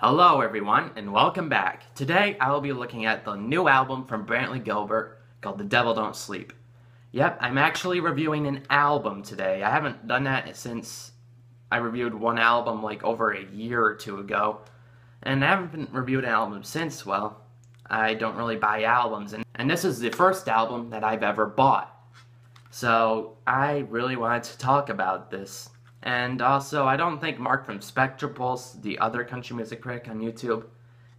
Hello everyone, and welcome back. Today I will be looking at the new album from Brantley Gilbert called The Devil Don't Sleep. Yep, I'm actually reviewing an album today. I haven't done that since I reviewed one album like over a year or two ago. And I haven't reviewed an album since. Well, I don't really buy albums. And this is the first album that I've ever bought. So I really wanted to talk about this. And also, I don't think Mark from Spectrapulse, the other country music critic on YouTube,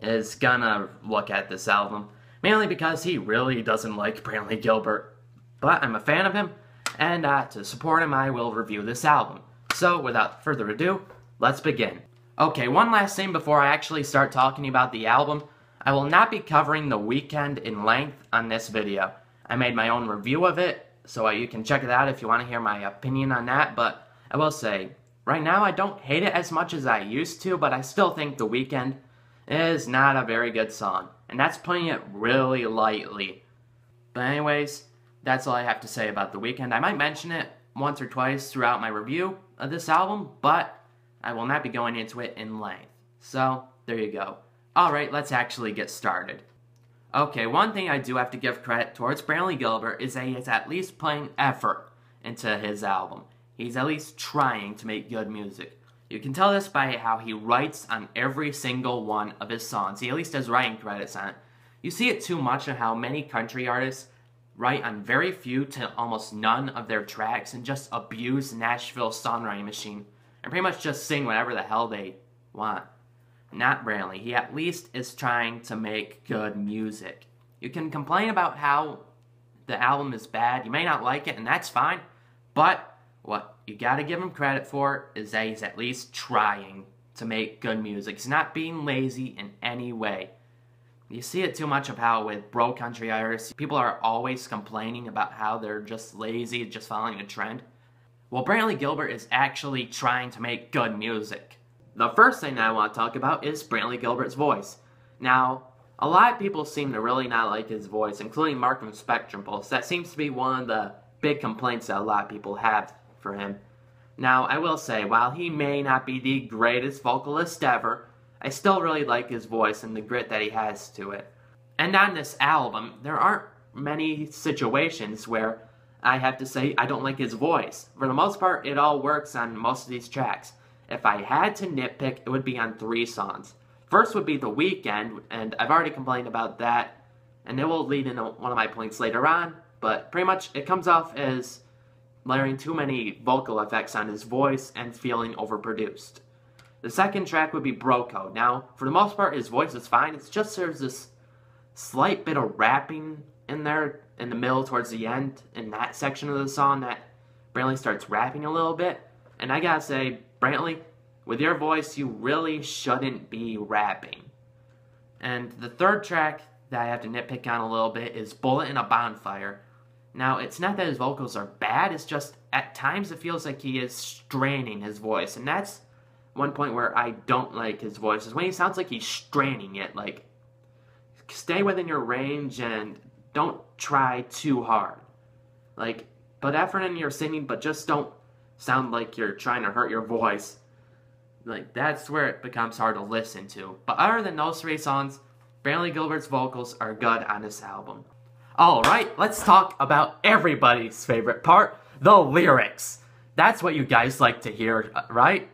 is gonna look at this album. Mainly because he really doesn't like Brantley Gilbert. But I'm a fan of him, and to support him, I will review this album. So, without further ado, let's begin. Okay, one last thing before I actually start talking about the album. I will not be covering The Weeknd in length on this video. I made my own review of it, so you can check it out if you want to hear my opinion on that, but I will say, right now I don't hate it as much as I used to, but I still think The Weeknd is not a very good song. And that's putting it really lightly. But anyways, that's all I have to say about The Weeknd. I might mention it once or twice throughout my review of this album, but I will not be going into it in length. So, there you go. Alright, let's actually get started. Okay, one thing I do have to give credit towards Brantley Gilbert is that he is at least putting effort into his album. He's at least trying to make good music. You can tell this by how he writes on every single one of his songs. He at least has writing credits on it. You see it too much in how many country artists write on very few to almost none of their tracks and just abuse Nashville's songwriting machine and pretty much just sing whatever the hell they want. Not Brantley. He at least is trying to make good music. You can complain about how the album is bad. You may not like it, and that's fine, but what you gotta give him credit for is that he's at least trying to make good music. He's not being lazy in any way. You see it too much of how with bro country artists, people are always complaining about how they're just lazy, just following a trend. Well, Brantley Gilbert is actually trying to make good music. The first thing that I want to talk about is Brantley Gilbert's voice. Now, a lot of people seem to really not like his voice, including Mark from Spectrapulse. That seems to be one of the big complaints that a lot of people have for him. Now, I will say, while he may not be the greatest vocalist ever, I still really like his voice and the grit that he has to it. And on this album, there aren't many situations where I have to say I don't like his voice. For the most part, it all works on most of these tracks. If I had to nitpick, it would be on 3 songs. First would be The Weeknd, and I've already complained about that, and it will lead into one of my points later on, but pretty much it comes off as layering too many vocal effects on his voice and feeling overproduced. The second track would be Bro Code. Now, for the most part, his voice is fine. It's just there's this slight bit of rapping in there in the middle towards the end in that section of the song that Brantley starts rapping a little bit. And I gotta say, Brantley, with your voice, you really shouldn't be rapping. And the third track that I have to nitpick on a little bit is Bullet in a Bonfire. Now, it's not that his vocals are bad, it's just at times it feels like he is straining his voice. And that's one point where I don't like his voice, is when he sounds like he's straining it. Like, stay within your range and don't try too hard. Like, put effort in your singing, but just don't sound like you're trying to hurt your voice. Like, that's where it becomes hard to listen to. But other than those 3 songs, Brantley Gilbert's vocals are good on this album. Alright, let's talk about everybody's favorite part, the lyrics. That's what you guys like to hear, right?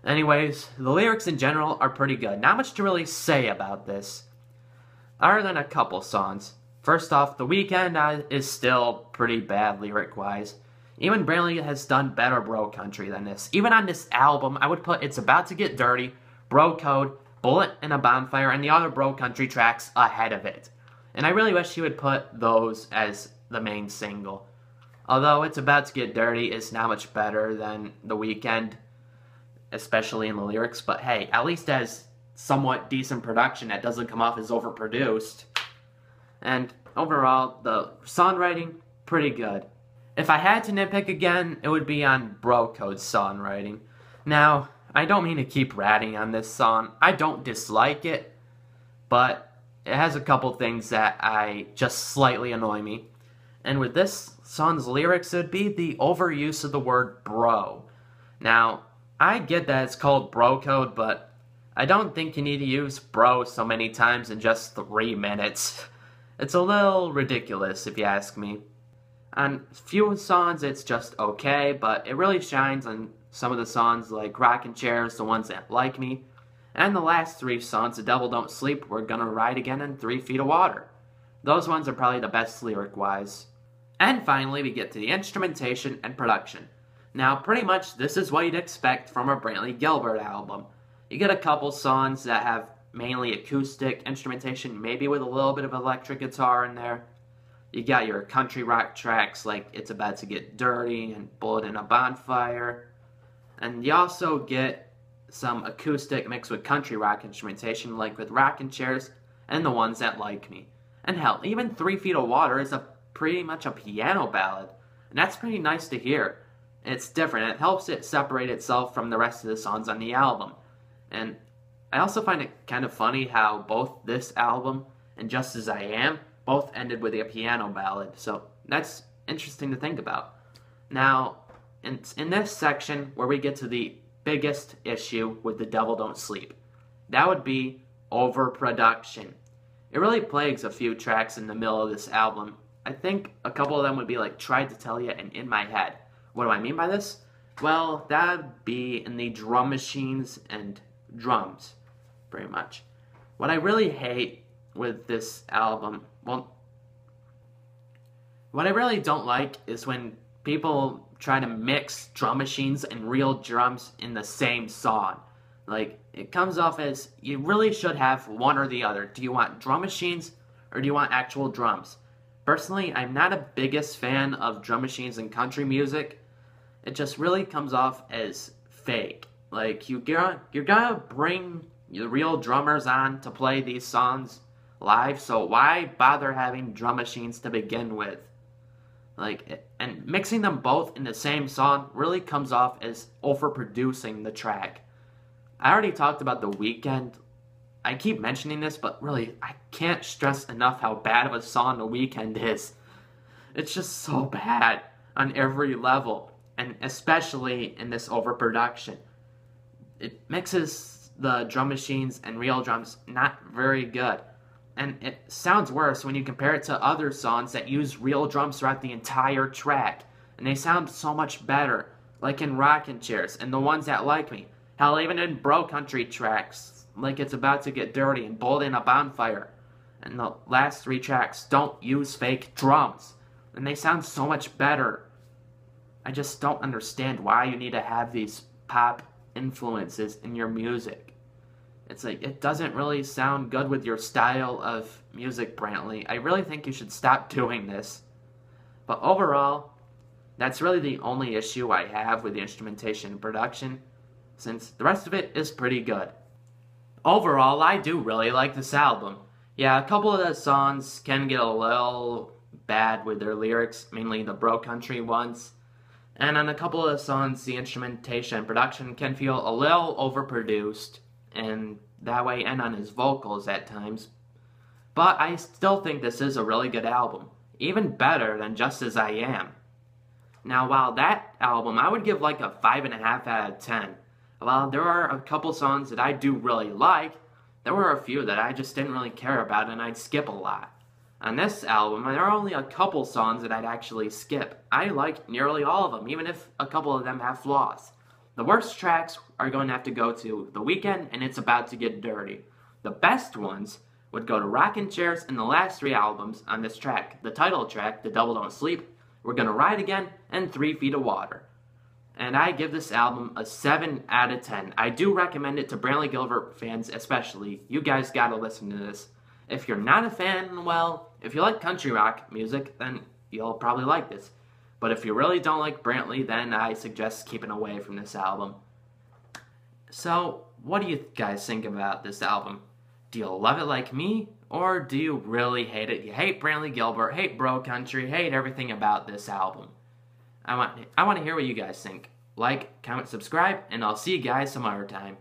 Anyways, the lyrics in general are pretty good. Not much to really say about this, other than a couple songs. First off, The Weeknd is still pretty bad lyric-wise. Even Brantley has done better bro country than this. Even on this album, I would put It's About to Get Dirty, Bro Code, Bullet in a Bonfire, and the other bro country tracks ahead of it. And I really wish he would put those as the main single. Although It's About to Get Dirty is not much better than The Weeknd, especially in the lyrics. But hey, at least has somewhat decent production that doesn't come off as overproduced. And overall, the songwriting, pretty good. If I had to nitpick again, it would be on Bro Code's songwriting. Now, I don't mean to keep ratting on this song. I don't dislike it, but it has a couple things that just slightly annoy me. And with this song's lyrics, it would be the overuse of the word bro. Now, I get that it's called Bro Code, but I don't think you need to use bro so many times in just 3 minutes. It's a little ridiculous if you ask me. On few songs it's just okay, but it really shines on some of the songs like Rockin' Chairs, The Ones That Like Me, and the last 3 songs, The Devil Don't Sleep, We're Gonna Ride Again, and 3 Feet of Water. Those ones are probably the best lyric-wise. And finally, we get to the instrumentation and production. Now, pretty much this is what you'd expect from a Brantley Gilbert album. You get a couple songs that have mainly acoustic instrumentation, maybe with a little bit of electric guitar in there. You got your country rock tracks like It's About to Get Dirty and Bullet in a Bonfire. And you also get some acoustic mixed with country rock instrumentation like with Rockin' Chairs and The Ones That Like Me. And hell, even 3 Feet of Water is pretty much a piano ballad. And that's pretty nice to hear. It's different. It helps it separate itself from the rest of the songs on the album. And I also find it kind of funny how both this album and Just As I Am both ended with a piano ballad. So that's interesting to think about. Now, in this section where we get to the biggest issue with The Devil Don't Sleep, that would be overproduction. It really plagues a few tracks in the middle of this album. I think a couple of them would be like Tried to Tell You and In My Head. What do I mean by this? Well, that would be in the drum machines and drums, pretty much. What I really hate with this album, well, what I really don't like is when people try to mix drum machines and real drums in the same song. Like, it comes off as you really should have one or the other. Do you want drum machines or do you want actual drums? Personally, I'm not a biggest fan of drum machines in country music. It just really comes off as fake. Like, you're gonna bring the real drummers on to play these songs live, so why bother having drum machines to begin with? Like, and mixing them both in the same song really comes off as overproducing the track. I already talked about The Weeknd. I keep mentioning this, but really, I can't stress enough how bad of a song The Weeknd is. It's just so bad on every level, and especially in this overproduction. It mixes the drum machines and real drums not very good. And it sounds worse when you compare it to other songs that use real drums throughout the entire track. And they sound so much better, like in Rockin' Chairs and The Ones That Like Me. Hell, even in bro country tracks, like It's About to Get Dirty and Bullet in a Bonfire. And the last 3 tracks don't use fake drums. And they sound so much better. I just don't understand why you need to have these pop influences in your music. It's like, it doesn't really sound good with your style of music, Brantley. I really think you should stop doing this. But overall, that's really the only issue I have with the instrumentation and production, since the rest of it is pretty good. Overall, I do really like this album. Yeah, a couple of the songs can get a little bad with their lyrics, mainly the bro country ones. And on a couple of the songs, the instrumentation and production can feel a little overproduced, and that way, and on his vocals at times. But I still think this is a really good album, even better than Just As I Am. Now, while that album, I would give like a 5.5 out of 10. While there are a couple songs that I do really like, there were a few that I just didn't really care about and I'd skip a lot. On this album, there are only a couple songs that I'd actually skip. I like nearly all of them, even if a couple of them have flaws. The worst tracks are going to have to go to The Weeknd and It's About to Get Dirty. The best ones would go to Rockin' Chairs and the last 3 albums on this track. The title track, The Devil Don't Sleep, We're Gonna Ride Again, and 3 Feet of Water. And I give this album a 7 out of 10. I do recommend it to Brantley Gilbert fans especially. You guys gotta listen to this. If you're not a fan, well, if you like country rock music, then you'll probably like this. But if you really don't like Brantley, then I suggest keeping away from this album. So, what do you guys think about this album? Do you love it like me? Or do you really hate it? You hate Brantley Gilbert, hate bro country, hate everything about this album. I want to hear what you guys think. Like, comment, subscribe, and I'll see you guys some other time.